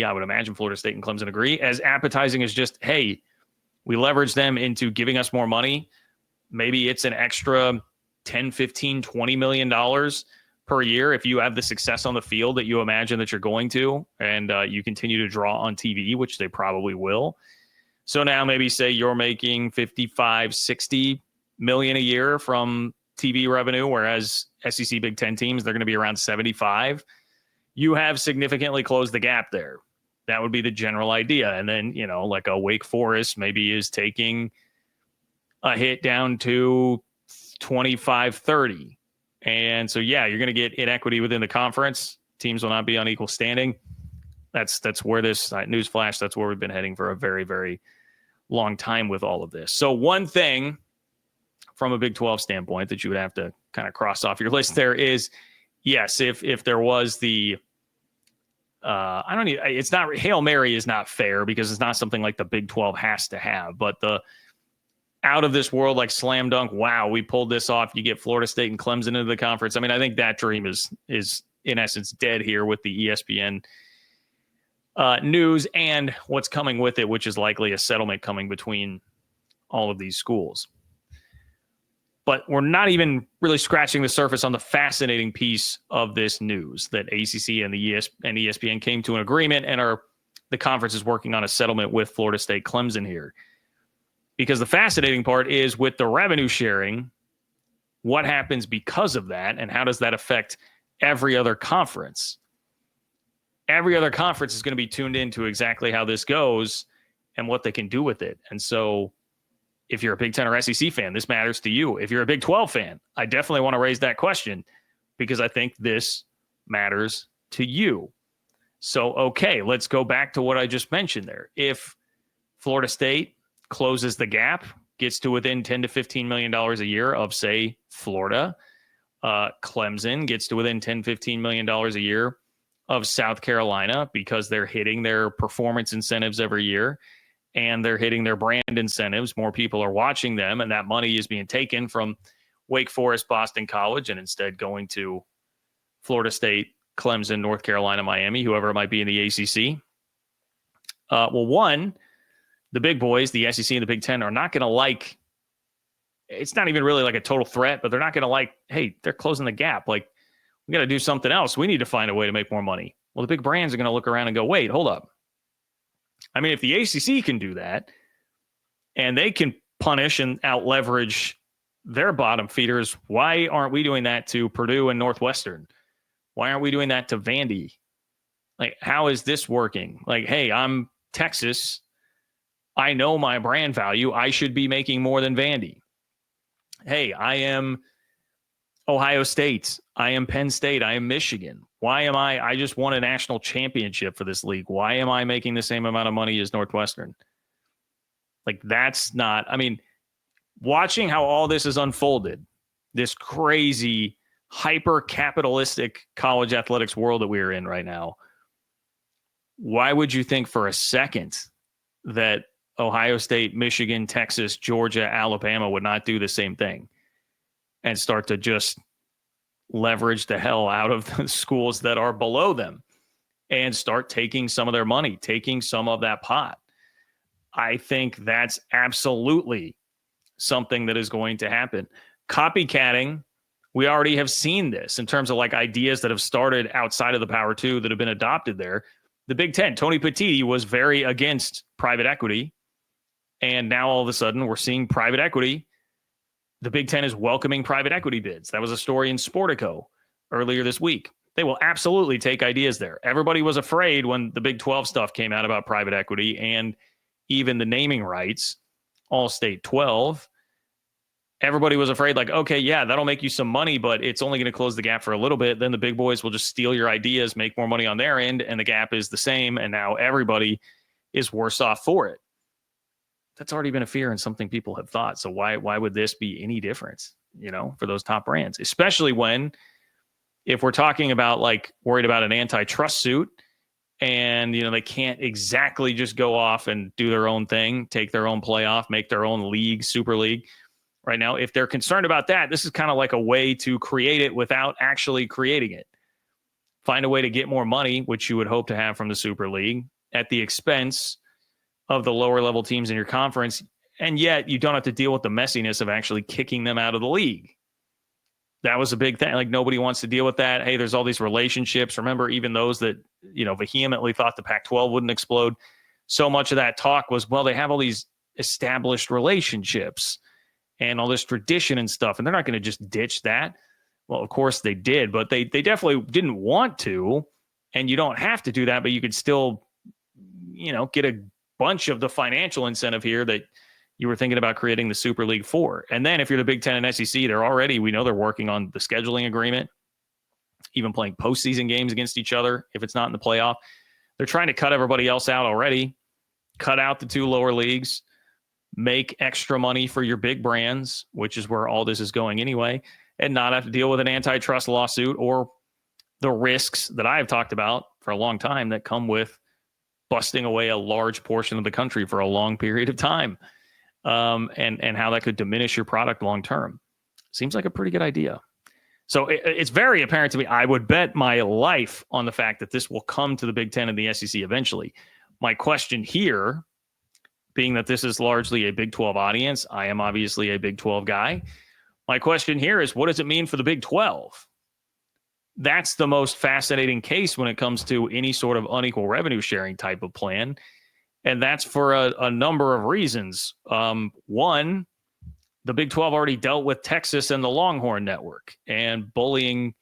I would imagine Florida State and Clemson agree. As appetizing as just, hey, we leverage them into giving us more money. Maybe it's an extra 10, 15, $20 million per year if you have the success on the field that you imagine that you're going to, and you continue to draw on TV, which they probably will. So now maybe say you're making 55, 60 million a year from TV revenue, whereas SEC Big Ten teams, they're going to be around 75. You have significantly closed the gap there. That would be the general idea. And then, like a Wake Forest maybe is taking a hit down to 25, 30. And so, you're going to get inequity within the conference. Teams will not be on equal standing. That's where this newsflash, that's where we've been heading for a very, very long time with all of this. So one thing from a Big 12 standpoint that you would have to kind of cross off your list there is, yes, if there was the, it's not, Hail Mary is not fair because it's not something like the Big 12 has to have, but the out of this world, like slam dunk, wow, we pulled this off. You get Florida State and Clemson into the conference. I mean, I think that dream is in essence dead here with the ESPN news and what's coming with it, which is likely a settlement coming between all of these schools. But we're not even really scratching the surface on the fascinating piece of this news that ACC and the ESPN came to an agreement and the conference is working on a settlement with Florida State Clemson here. Because the fascinating part is with the revenue sharing, what happens because of that and how does that affect every other conference? Every other conference is going to be tuned into exactly how this goes and what they can do with it. And so if you're a Big Ten or SEC fan, this matters to you. If you're a Big 12 fan, I definitely want to raise that question because I think this matters to you. So, okay, let's go back to what I just mentioned there. If Florida State closes the gap, gets to within $10 to $15 million a year of, say, Florida, Clemson gets to within $10, $15 million a year of South Carolina because they're hitting their performance incentives every year and they're hitting their brand incentives. More people are watching them, and that money is being taken from Wake Forest, Boston College, and instead going to Florida State, Clemson, North Carolina, Miami, whoever it might be in the ACC. The big boys, the SEC and the Big Ten, are not going to like, it's not even really like a total threat, but they're not going to like, hey, they're closing the gap. Like, we got to do something else. We need to find a way to make more money. Well, the big brands are going to look around and go, wait, hold up. I mean, if the ACC can do that and they can punish and out leverage their bottom feeders, why aren't we doing that to Purdue and Northwestern? Why aren't we doing that to Vandy? Like, how is this working? Like, hey, I'm Texas. I know my brand value. I should be making more than Vandy. Hey, I am Ohio State. I am Penn State. I am Michigan. Why am I just won a national championship for this league. Why am I making the same amount of money as Northwestern? Like, that's not, I mean, watching how all this is unfolded, this crazy, hyper-capitalistic college athletics world that we are in right now, why would you think for a second that Ohio State, Michigan, Texas, Georgia, Alabama would not do the same thing and start to just leverage the hell out of the schools that are below them and start taking some of their money, taking some of that pot? I think that's absolutely something that is going to happen. Copycatting, we already have seen this in terms of like ideas that have started outside of the Power Two that have been adopted there. The Big Ten, Tony Petitti was very against private equity. And now all of a sudden we're seeing private equity. The Big Ten is welcoming private equity bids. That was a story in Sportico earlier this week. They will absolutely take ideas there. Everybody was afraid when the Big 12 stuff came out about private equity and even the naming rights, All State 12. Everybody was afraid, like, okay, yeah, that'll make you some money, but it's only going to close the gap for a little bit. Then the big boys will just steal your ideas, make more money on their end, and the gap is the same. And now everybody is worse off for it. That's already been a fear and something people have thought. So why would this be any different, for those top brands? Especially when, if we're talking about like worried about an antitrust suit and, they can't exactly just go off and do their own thing, take their own playoff, make their own league, super league right now. If they're concerned about that, this is kind of like a way to create it without actually creating it. find a way to get more money, which you would hope to have from the Super League, at the expense of the lower level teams in your conference. And yet you don't have to deal with the messiness of actually kicking them out of the league. That was a big thing. Like, nobody wants to deal with that. Hey, there's all these relationships. Remember, even those that, vehemently thought the Pac-12 wouldn't explode. So much of that talk was, well, they have all these established relationships and all this tradition and stuff, and they're not going to just ditch that. Well, of course they did, but they definitely didn't want to, and you don't have to do that, but you could still, get a bunch of the financial incentive here that you were thinking about creating the Super League for. And then if you're the Big Ten and SEC, we know they're working on the scheduling agreement, even playing postseason games against each other if it's not in the playoff. They're trying to cut everybody else out already, cut out the two lower leagues, make extra money for your big brands, which is where all this is going anyway, and not have to deal with an antitrust lawsuit or the risks that I have talked about for a long time that come with busting away a large portion of the country for a long period of time. And how that could diminish your product long term. Seems like a pretty good idea. So it's very apparent to me. I would bet my life on the fact that this will come to the Big Ten and the SEC eventually. My question here, being that this is largely a Big 12 audience, I am obviously a Big 12 guy. My question here is, what does it mean for the Big 12? That's the most fascinating case when it comes to any sort of unequal revenue sharing type of plan. And that's for a number of reasons. One, the Big 12 already dealt with Texas and the Longhorn Network and bullying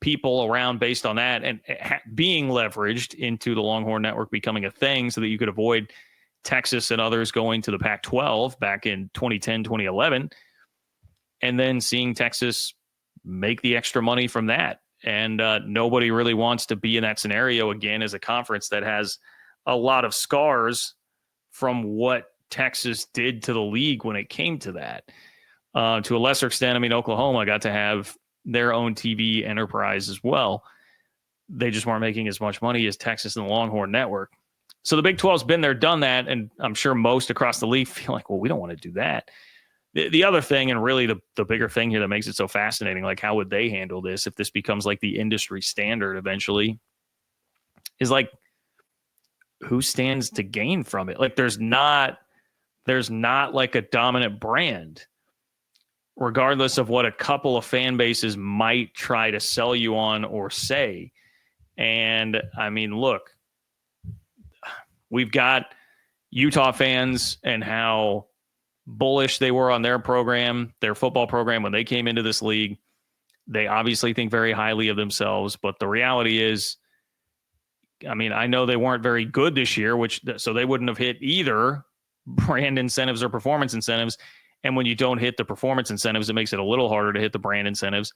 people around based on that and being leveraged into the Longhorn Network becoming a thing so that you could avoid Texas and others going to the Pac-12 back in 2010, 2011, and then seeing Texas make the extra money from that. And nobody really wants to be in that scenario again as a conference that has a lot of scars from what Texas did to the league when it came to that. To a lesser extent, Oklahoma got to have their own TV enterprise as well. They just weren't making as much money as Texas and the Longhorn Network. So the Big 12's been there, done that, and I'm sure most across the league feel like, well, we don't want to do that. The other thing, and really the bigger thing here that makes it so fascinating, like how would they handle this if this becomes like the industry standard eventually, is like, who stands to gain from it? Like there's not like a dominant brand, regardless of what a couple of fan bases might try to sell you on or say. And look, we've got Utah fans and how bullish they were on their program, their football program when they came into this league. They obviously think very highly of themselves, but the reality is, I know they weren't very good this year, so they wouldn't have hit either brand incentives or performance incentives. And when you don't hit the performance incentives, it makes it a little harder to hit the brand incentives.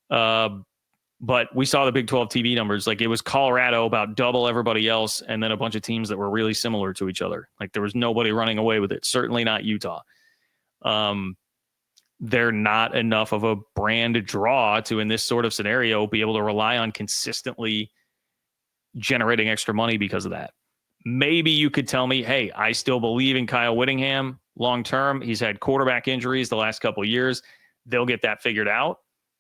But we saw the Big 12 TV numbers. Like, it was Colorado about double everybody else, and then a bunch of teams that were really similar to each other. Like, there was nobody running away with it. Certainly not Utah. They're not enough of a brand draw to, in this sort of scenario, be able to rely on consistently generating extra money because of that. Maybe you could tell me, hey, I still believe in Kyle Whittingham long term. He's had quarterback injuries the last couple of years. They'll get that figured out.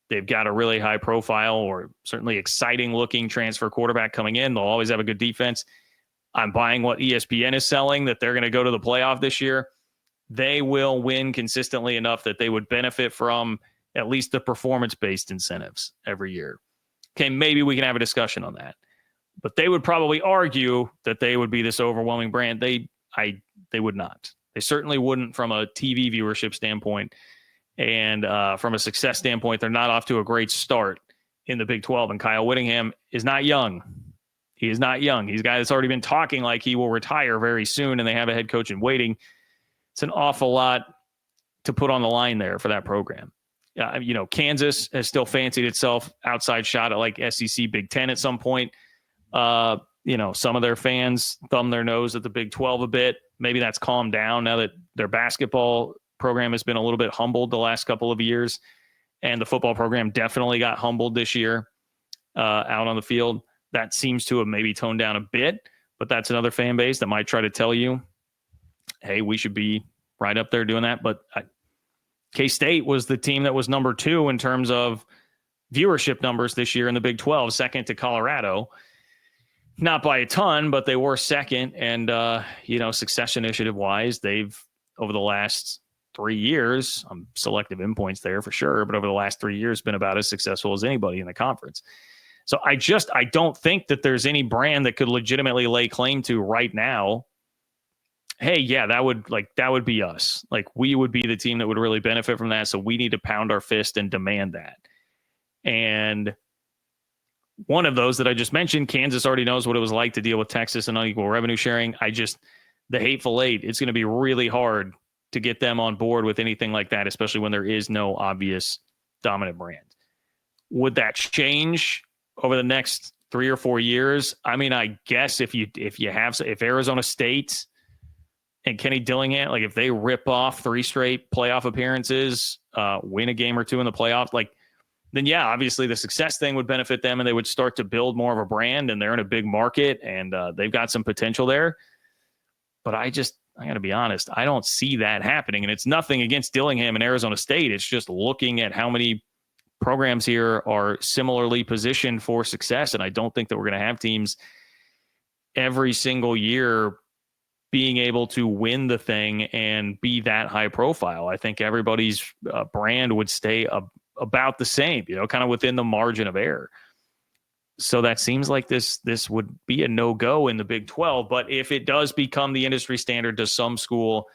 They've got a really high profile or certainly exciting looking transfer quarterback coming in. They'll always have a good defense. I'm buying what ESPN is selling, that they're going to go to the playoff this year. They will win consistently enough that they would benefit from at least the performance-based incentives every year. Okay, maybe we can have a discussion on that. But they would probably argue that they would be this overwhelming brand. They would not. They certainly wouldn't from a TV viewership standpoint. And from a success standpoint, they're not off to a great start in the Big 12. And Kyle Whittingham is not young. He is not young. He's a guy that's already been talking like he will retire very soon, and they have a head coach in waiting. It's an awful lot to put on the line there for that program. Kansas has still fancied itself outside shot at like SEC Big 10 at some point. Some of their fans thumb their nose at the Big 12 a bit. Maybe that's calmed down now that their basketball program has been a little bit humbled the last couple of years. And the football program definitely got humbled this year out on the field. That seems to have maybe toned down a bit, but that's another fan base that might try to tell you, hey, we should be right up there doing that. But K-State was the team that was number 2 in terms of viewership numbers this year in the Big 12, second to Colorado. Not by a ton, but they were second. And, success initiative wise, they've, over the last 3 years, selective endpoints there for sure, but over the last 3 years, been about as successful as anybody in the conference. So I don't think that there's any brand that could legitimately lay claim to right now, hey, yeah, that would be us. Like, we would be the team that would really benefit from that. So we need to pound our fist and demand that. And one of those that I just mentioned, Kansas already knows what it was like to deal with Texas and unequal revenue sharing. The Hateful Eight, it's going to be really hard to get them on board with anything like that, especially when there is no obvious dominant brand. Would that change over the next 3 or 4 years? I mean, I guess if Arizona State and Kenny Dillingham, like if they rip off 3 straight playoff appearances, win a game or 2 in the playoffs, then yeah, obviously the success thing would benefit them and they would start to build more of a brand, and they're in a big market and they've got some potential there. But I got to be honest, I don't see that happening. And it's nothing against Dillingham and Arizona State. It's just looking at how many programs here are similarly positioned for success. And I don't think that we're going to have teams every single year being able to win the thing and be that high profile. I think everybody's brand would stay about the same, kind of within the margin of error. So that seems like this would be a no-go in the Big 12. But if it does become the industry standard, does some school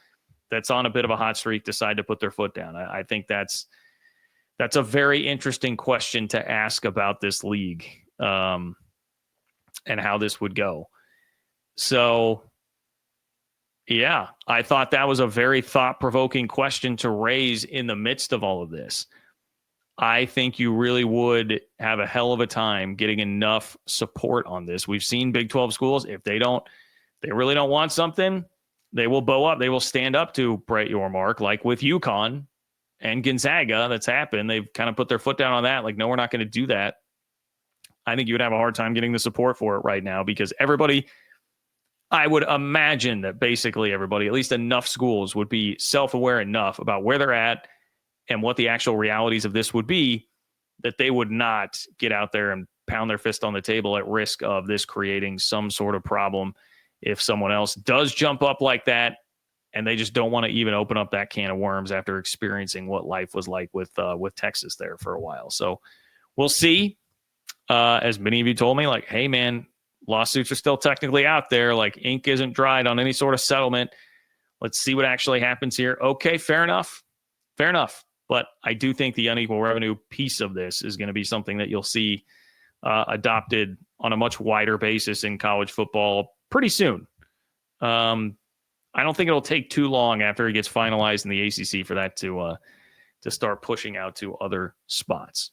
that's on a bit of a hot streak decide to put their foot down? I think that's a very interesting question to ask about this league, and how this would go. So, yeah, I thought that was a very thought-provoking question to raise in the midst of all of this. I think you really would have a hell of a time getting enough support on this. We've seen Big 12 schools, if they really don't want something, they will bow up. They will stand up to Brett Yormark, like with UConn and Gonzaga. That's happened. They've kind of put their foot down on that. Like, no, we're not going to do that. I think you would have a hard time getting the support for it right now, because everybody, I would imagine that basically everybody, at least enough schools, would be self-aware enough about where they're at and what the actual realities of this would be, that they would not get out there and pound their fist on the table at risk of this creating some sort of problem if someone else does jump up like that, and they just don't want to even open up that can of worms after experiencing what life was like with Texas there for a while. So we'll see. As many of you told me, like, hey, man, lawsuits are still technically out there. Like, ink isn't dried on any sort of settlement. Let's see what actually happens here. Okay, fair enough. Fair enough. But I do think the unequal revenue piece of this is going to be something that you'll see adopted on a much wider basis in college football pretty soon. I don't think it'll take too long after it gets finalized in the ACC for that to start pushing out to other spots.